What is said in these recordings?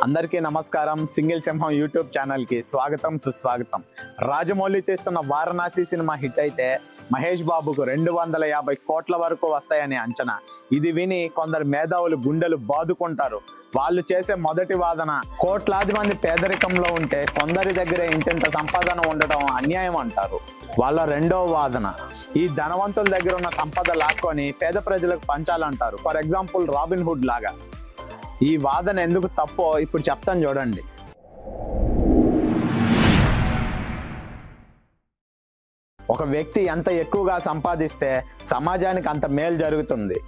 అందరికీ నమస్కారం. సింగిల్ సింహం యూట్యూబ్ ఛానల్కి స్వాగతం, సుస్వాగతం. రాజమౌళి తీస్తున్న వారణాసి సినిమా హిట్ అయితే మహేష్ బాబుకు 250 కోట్ల వరకు వస్తాయని అంచనా. ఇది విని కొందరు మేధావులు గుండెలు బాదుకుంటారు. వాళ్ళు చేసే మొదటి వాదన, కోట్లాది మంది పేదరికంలో ఉంటే కొందరి దగ్గరే ఇంత సంపాదన ఉండటం అన్యాయం అంటారు. వాళ్ళ రెండవ వాదన, ఈ ధనవంతుల దగ్గర ఉన్న సంపద లాక్కొని పేద ప్రజలకు పంచాలంటారు. ఫర్ ఎగ్జాంపుల్ రాబిన్ హుడ్ లాగా. ఈ వాదన ఎందుకు తప్పో ఇప్పుడు చెప్తాను చూడండి. ఒక వ్యక్తి ఎంత ఎక్కువగా సంపాదిస్తే సమాజానికి అంత మేలు జరుగుతుంది.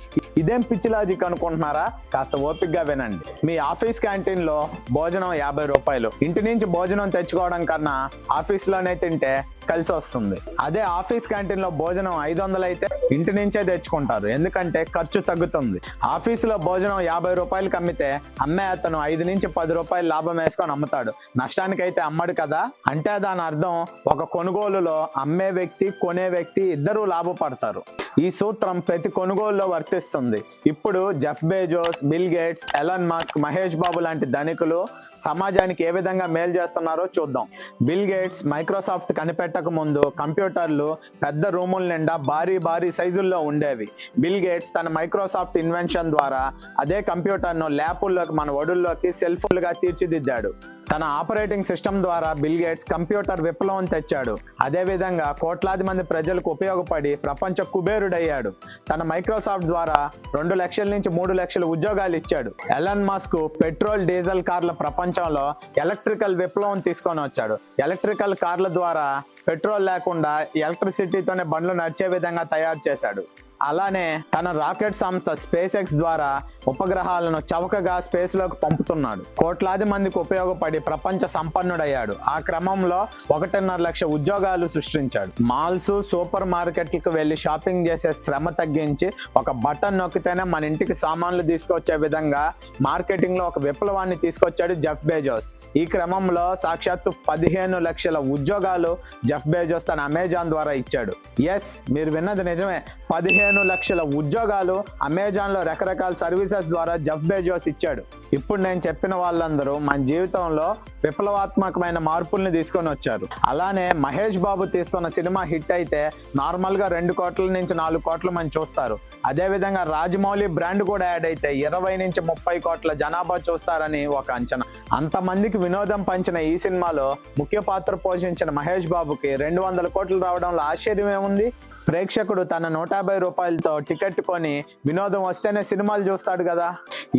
ఇదేం పిచ్చి లాజిక్ అనుకుంటున్నారా? కాస్త ఓపికగా వినండి. మీ ఆఫీస్ క్యాంటీన్లో భోజనం 50 రూపాయలు. ఇంటి నుంచి భోజనం తెచ్చుకోవడం కన్నా ఆఫీస్లోనే తింటే కలిసి వస్తుంది. అదే ఆఫీస్ క్యాంటీన్లో భోజనం 500 అయితే ఇంటి నుంచే తెచ్చుకుంటారు, ఎందుకంటే ఖర్చు తగ్గుతుంది. ఆఫీసులో భోజనం 50 రూపాయలకి అమ్మితే అమ్మే అతను 5 నుంచి 10 రూపాయలు లాభం వేసుకొని అమ్ముతాడు. నష్టానికైతే అమ్మడు కదా. అంటే దాని అర్థం ఒక కొనుగోలులో అమ్మే వ్యక్తి, కొనే వ్యక్తి ఇద్దరూ లాభపడతారు. ఈ సూత్రం ప్రతి కొనుగోలులో వర్తిస్తుంది. ఇప్పుడు Jeff Bezos, Bill Gates, Elon Musk, Mahesh Babu లాంటి ధనికులు సమాజానికి ఏ విధంగా మేలు చేస్తున్నారో చూద్దాం. బిల్ గేట్స్ మైక్రోసాఫ్ట్ కనిపెట్టక ముందు కంప్యూటర్లు పెద్ద రూముల నిండా భారీ సైజుల్లో ఉండేవి. బిల్ గేట్స్ తన మైక్రోసాఫ్ట్ ఇన్వెన్షన్ ద్వారా అదే కంప్యూటర్ను ల్యాపుల్లోకి, మన ఒడుల్లోకి సెల్ఫోన్లుగా తీర్చిదిద్దాడు. తన ఆపరేటింగ్ సిస్టమ్ ద్వారా బిల్ గేట్స్ కంప్యూటర్ విప్లవం తెచ్చాడు. అదేవిధంగా కోట్లాది మంది ప్రజలకు ఉపయోగపడి ప్రపంచ కుబేరుడయ్యాడు. తన మైక్రోసాఫ్ట్ ద్వారా 2 లక్షల నుంచి 3 లక్షల ఉద్యోగాలు ఇచ్చాడు. ఎలన్ మస్క్ పెట్రోల్, డీజిల్ కార్ల ప్రపంచంలో ఎలక్ట్రికల్ విప్లవం తీసుకొని వచ్చాడు. ఎలక్ట్రికల్ కార్ల ద్వారా పెట్రోల్ లేకుండా ఎలక్ట్రిసిటీతోనే బండ్లు నడిచే విధంగా తయారు చేశాడు. అలానే తన రాకెట్ సంస్థ స్పేస్ ఎక్స్ ద్వారా ఉపగ్రహాలను చవకగా స్పేస్ లోకి పంపుతున్నాడు. కోట్లాది మందికి ఉపయోగపడి ప్రపంచ సంపన్నుడయ్యాడు. ఆ క్రమంలో 1.5 లక్ష ఉద్యోగాలు సృష్టించాడు. మాల్స్, సూపర్ మార్కెట్లకు వెళ్లి షాపింగ్ చేసే శ్రమ తగ్గించి ఒక బటన్ నొక్కితేనే మన ఇంటికి సామాన్లు తీసుకొచ్చే విధంగా మార్కెటింగ్ లో ఒక విప్లవాన్ని తీసుకొచ్చాడు జెఫ్ బెజోస్. ఈ క్రమంలో సాక్షాత్తు 15 లక్షల ఉద్యోగాలు జెఫ్ బెజోస్ తన అమెజాన్ ద్వారా ఇచ్చాడు. ఎస్, మీరు విన్నది నిజమే. 15 లక్షల ఉద్యోగాలు అమెజాన్ లో రకరకాల సర్వీసెస్ ద్వారా జెఫ్ బెజోస్ ఇచ్చాడు. ఇప్పుడు నేను చెప్పిన వాళ్ళందరూ మన జీవితంలో విప్లవాత్మకమైన మార్పుల్ని తీసుకొని వచ్చారు. అలానే మహేష్ బాబు తీస్తున్న సినిమా హిట్ అయితే నార్మల్ గా 2 కోట్ల నుంచి 4 కోట్ల మంది చూస్తారు. అదే విధంగా రాజమౌళి బ్రాండ్ కూడా యాడ్ అయితే 20 నుంచి 30 కోట్ల జనాభా చూస్తారని ఒక అంచనా. అంతమందికి వినోదం పంచిన ఈ సినిమాలో ముఖ్య పాత్ర పోషించిన మహేష్ బాబుకి 200 కోట్లు రావడంలో ఆశ్చర్యం ఏముంది? ప్రేక్షకుడు తన 150 రూపాయలతో టికెట్ కొని వినోదం వస్తేనే సినిమాలు చూస్తాడు కదా.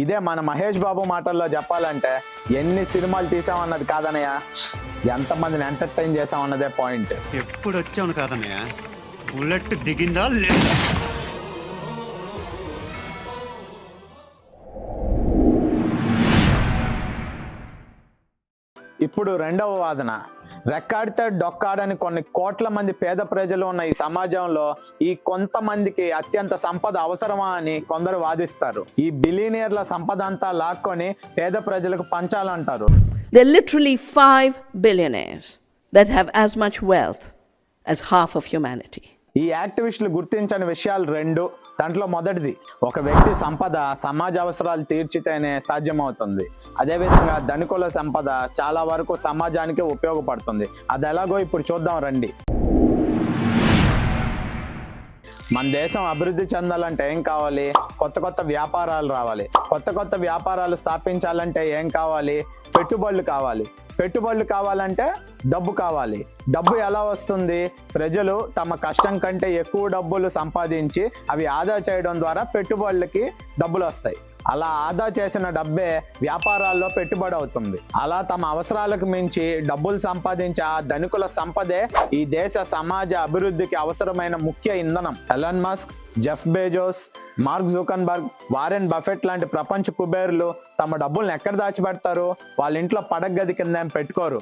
ఇదే మన మహేష్ బాబు మాటల్లో చెప్పాలంటే, ఎన్ని సినిమాలు తీసామన్నది కాదనయ్య, ఎంతమందిని ఎంటర్టైన్ చేసామన్నదే పాయింట్. ఎప్పుడు వచ్చాను కాదనయ్య, బుల్లెట్ దిగిందా లేదా? ఇప్పుడు రెండవ వాదన, రెక్కాడితే డొక్కాడని కొన్ని కోట్ల మంది పేద ప్రజలు ఉన్న ఈ సమాజంలో ఈ కొంతమందికి అత్యంత సంపద అవసరమా అని కొందరు వాదిస్తారు. ఈ బిలియనియర్ల సంపద అంతా లాక్కొని పేద ప్రజలకు పంచాలంటారు. There are literally 5 billionaires that have as much wealth as half of humanity. ఈ యాక్టివిస్టులు గుర్తించని విషయాలు 2. దాంట్లో మొదటిది, ఒక వ్యక్తి సంపద సమాజ అవసరాలు తీర్చితేనే సాధ్యమవుతుంది. అదేవిధంగా ధనికుల సంపద చాలా వరకు సమాజానికి ఉపయోగపడుతుంది. అది ఎలాగో ఇప్పుడు చూద్దాం రండి. మన దేశం అభివృద్ధి చెందాలంటే ఏం కావాలి? కొత్త వ్యాపారాలు రావాలి. కొత్త వ్యాపారాలు స్థాపించాలంటే ఏం కావాలి? పెట్టుబడులు కావాలి. పెట్టుబడులు కావాలంటే డబ్బు కావాలి. డబ్బు ఎలా వస్తుంది? ప్రజలు తమ కష్టం కంటే ఎక్కువ డబ్బులు సంపాదించి అవి ఆదా చేయడం ద్వారా పెట్టుబడులకి డబ్బులు వస్తాయి. అలా ఆదా చేసిన డబ్బే వ్యాపారాల్లో పెట్టుబడి అవుతుంది. అలా తమ అవసరాలకు మించి డబ్బులు సంపాదించే ఆ ధనికుల సంపదే ఈ దేశ సమాజ అభివృద్ధికి అవసరమైన ముఖ్య ఇంధనం. Elon Musk, Jeff Bezos, mark Zuckerberg, Warren Buffett లాంటి ప్రపంచ కుబేరులు తమ డబ్బులను ఎక్కడ దాచిపెడతారు? వాళ్ళ ఇంట్లో పడగది కింద పెట్టుకోరు.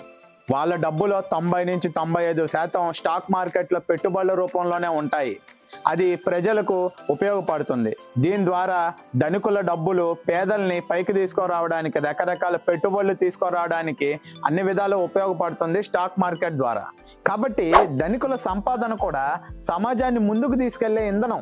వాళ్ళ డబ్బులో 90 నుంచి 95% స్టాక్ మార్కెట్లో పెట్టుబడుల రూపంలోనే ఉంటాయి. అది ప్రజలకు ఉపయోగపడుతుంది. దీని ద్వారా ధనికుల డబ్బులు పేదల్ని పైకి తీసుకురావడానికి, రకరకాల పెట్టుబడులు తీసుకురావడానికి అన్ని విధాలు ఉపయోగపడుతుంది స్టాక్ మార్కెట్ ద్వారా. కాబట్టి ధనికుల సంపాదన కూడా సమాజాన్ని ముందుకు తీసుకెళ్లే ఇంధనం.